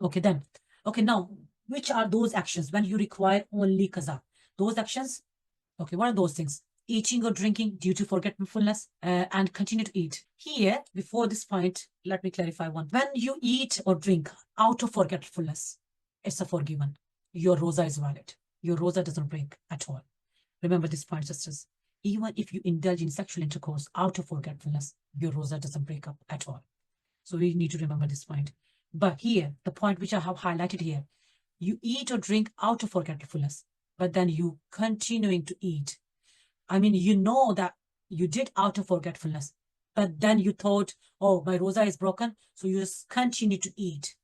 Okay, then. Okay, now, which are those actions when you require only qaza? Those actions, okay, what are those things? Eating or drinking due to forgetfulness and continue to eat. Here, before this point, let me clarify one. When you eat or drink out of forgetfulness, it's a forgiven. Your rosa is valid. Your rosa doesn't break at all. Remember this point, sisters. Even if you indulge in sexual intercourse out of forgetfulness, your rosa doesn't break up at all. So we need to remember this point. But here, the point which I have highlighted here, you eat or drink out of forgetfulness, but then you continuing to eat. I mean, you know that you did out of forgetfulness, but then you thought, oh, my rosa is broken, so you just continue to eat.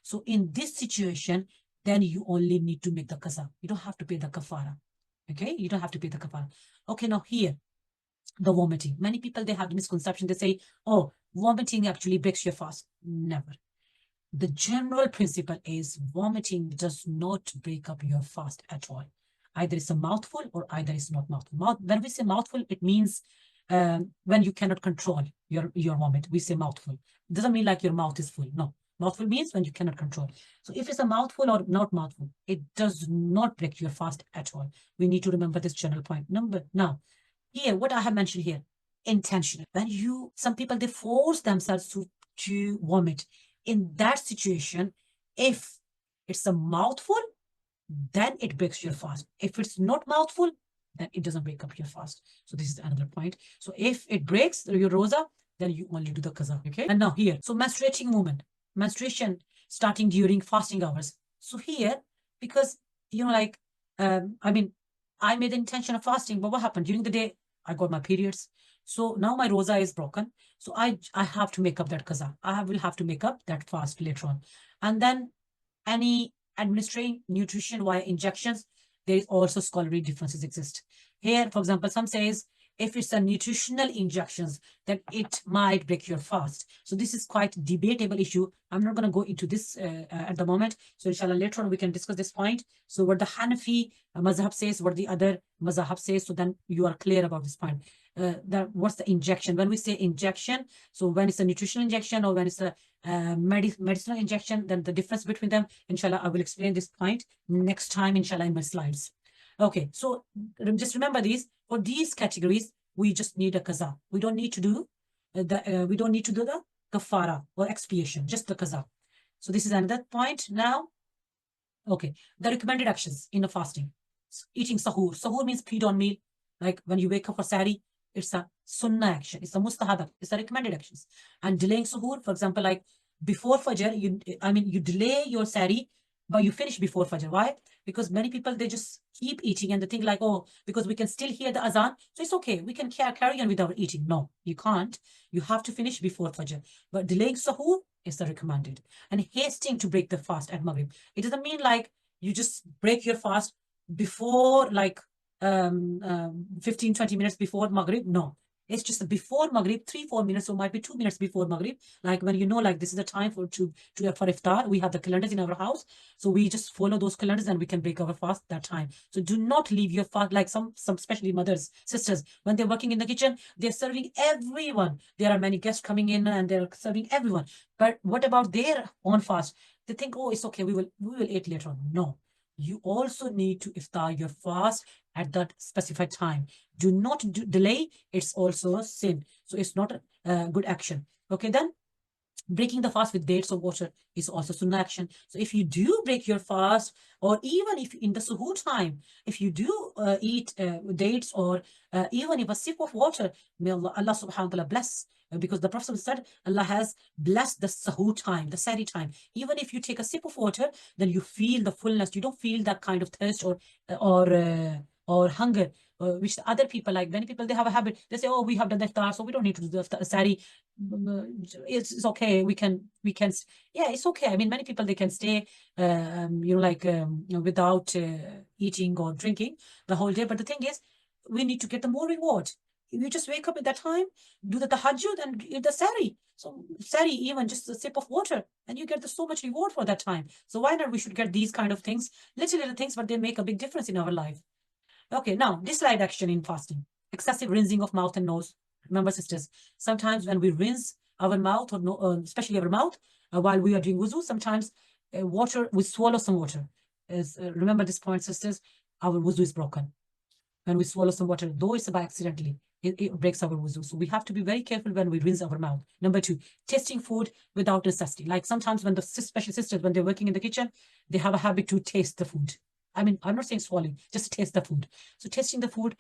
So in this situation, then you only need to make the qaza. You don't have to pay the kafara. Okay, you don't have to pay the kafara. Okay, now here, the vomiting. Many people, they have the misconception. They say, oh, vomiting actually breaks your fast. Never. The general principle is vomiting does not break up your fast at all. Either it's a mouthful or either it's not mouthful. When we say mouthful, it means when you cannot control your vomit, we say mouthful. It doesn't mean like your mouth is full. No. Mouthful means when you cannot control. So if it's a mouthful or not mouthful, it does not break your fast at all. We need to remember this general point. Now, here, what I have mentioned here, intentional. When some people, they force themselves to vomit. In that situation, if it's a mouthful, then it breaks your fast. If it's not mouthful, then it doesn't break up your fast. So this is another point. So if it breaks your rosa, then you only do the qaza. Okay. And now here, so menstruating woman, menstruation starting during fasting hours. So here, because like, I mean, I made the intention of fasting, but what happened during the day? I got my periods. So now my rosa is broken. So I have to make up that qaza. Will have to make up that fast later on. And then any administering nutrition via injections, there is also scholarly differences exist. Here, for example, some says if it's a nutritional injections, then it might break your fast. So this is quite debatable issue. I'm not going to go into this at the moment. So inshallah, later on we can discuss this point. So what the Hanafi mazhab says, what the other mazhab says, so then you are clear about this point. What's the injection? When we say injection, so when it's a nutritional injection or when it's a medicinal injection, then the difference between them, inshallah, I will explain this point next time, inshallah, in my slides. Okay, so just remember these. For these categories, we just need a qaza. We don't need to do the kafara or expiation, just the qaza. So this is another point now. Okay, the recommended actions in the fasting. Eating sahur. Sahur means pre-dawn meal. Like when you wake up for sahri, it's a sunnah action. It's a mustahab. It's a recommended actions. And delaying sahur, for example, like before fajr, you delay your sahri, but you finish before fajr. Why? Because many people, they just keep eating and they think like, oh, because we can still hear the azan, so it's okay. We can carry on with our eating. No, you can't. You have to finish before fajr. But delaying sahur is the recommended. And hasting to break the fast at Maghrib. It doesn't mean like you just break your fast before like 15-20 minutes before Maghrib. No, it's just before Maghrib, 3-4 minutes, or might be 2 minutes before Maghrib. Like when like this is the time for iftar. We have the calendars in our house, so we just follow those calendars and we can break our fast that time. So do not leave your fast. Like some especially mothers, sisters, when they're working in the kitchen, they're serving everyone. There are many guests coming in and they're serving everyone. But what about their own fast? They think, oh, it's okay. We will eat later on. No. You also need to iftar your fast at that specified time. Do not delay. It's also a sin. So it's not a good action. Okay, then breaking the fast with dates or water is also sunnah action. So if you do break your fast, or even if in the suhoor time, if you do eat dates or even if a sip of water, may Allah subhanahu wa ta'ala bless. Because the Prophet said, Allah has blessed the sahur time, the sahri time. Even if you take a sip of water, then you feel the fullness. You don't feel that kind of thirst or hunger, which the other people, like many people, they have a habit. They say, oh, we have done the iftar, so we don't need to do the sahri. It's okay. We can, yeah, it's okay. I mean, many people, they can stay, without eating or drinking the whole day. But the thing is, we need to get the more reward. If you just wake up at that time, do the tahajjud and eat the sari. So sari, even just a sip of water, and you get so much reward for that time. So why not we should get these kind of things, little things, but they make a big difference in our life. Okay, now disliked action in fasting. Excessive rinsing of mouth and nose. Remember, sisters, sometimes when we rinse our mouth, or especially our mouth, while we are doing wuzu, sometimes water, we swallow some water. Remember this point, sisters, our wuzu is broken. When we swallow some water, though it's by accidentally, it breaks our wuzu. So we have to be very careful when we rinse our mouth. Number 2, tasting food without necessity. Like sometimes when the special sisters, when they're working in the kitchen, they have a habit to taste the food. I mean, I'm not saying swallowing, just taste the food. So tasting the food,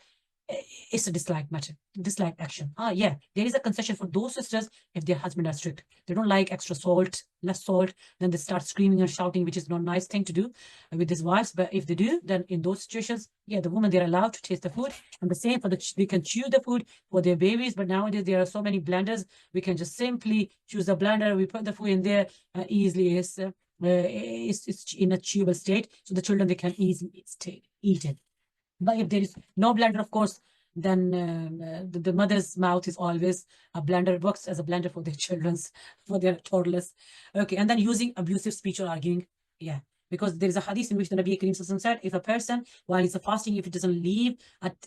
it's a dislike matter, dislike action. Yeah, there is a concession for those sisters if their husband are strict. They don't like extra salt, less salt, then they start screaming and shouting, which is not a nice thing to do with his wives. But if they do, then in those situations, yeah, the woman, they're allowed to taste the food. And the same for they can chew the food for their babies. But nowadays there are so many blenders, we can just simply choose a blender, we put the food in there easily. It's in a chewable state, so the children, they can easily eat it. But if there is no blender, of course, then the mother's mouth is always a blender. It works as a blender for their for their toddlers. Okay, and then using abusive speech or arguing. Yeah, because there is a hadith in which the Nabi Karim said, if a person, while he's fasting, if it doesn't leave at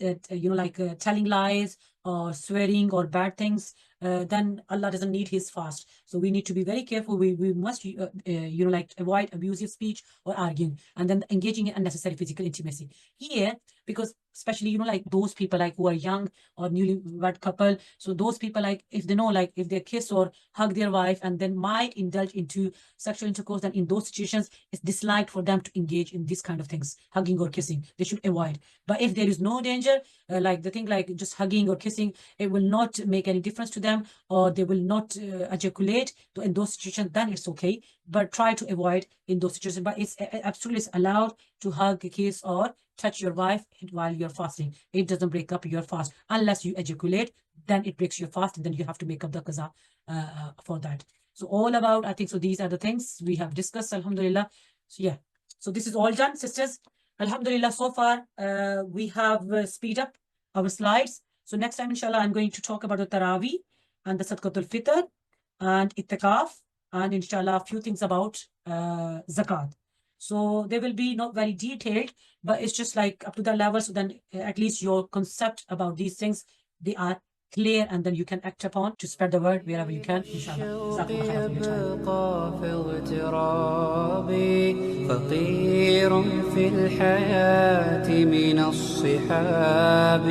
telling lies or swearing or bad things, then Allah doesn't need his fast. So we need to be very careful. We must avoid abusive speech or arguing, and then engaging in unnecessary physical intimacy here, because especially those people who are young or newlywed couple. So those people, if they know, if they kiss or hug their wife and then might indulge into sexual intercourse, then in those situations it's disliked for them to engage in these kind of things, hugging or kissing. They should avoid. But if there is no danger, just hugging or kissing, it will not make any difference to them, or they will not ejaculate in those situations, then it's okay. But try to avoid in those situations. But it's absolutely allowed to hug, kiss, or touch your wife while you're fasting. It doesn't break up your fast unless you ejaculate. Then it breaks your fast, and then you have to make up the qaza for that. So all about, I think, so these are the things we have discussed, alhamdulillah. So yeah, so this is all done, sisters, alhamdulillah. So far we have speed up our slides. So next time, inshallah, I'm going to talk about the Taraweeh and the Sadaqatul Fitr and Ittikaf, and inshallah a few things about Zakat. So they will be not very detailed, but it's just up to that level. So then at least your concept about these things, they are clear, and then you can act upon to spread the word wherever you can, inshallah. فقير في الحياة من الصحاب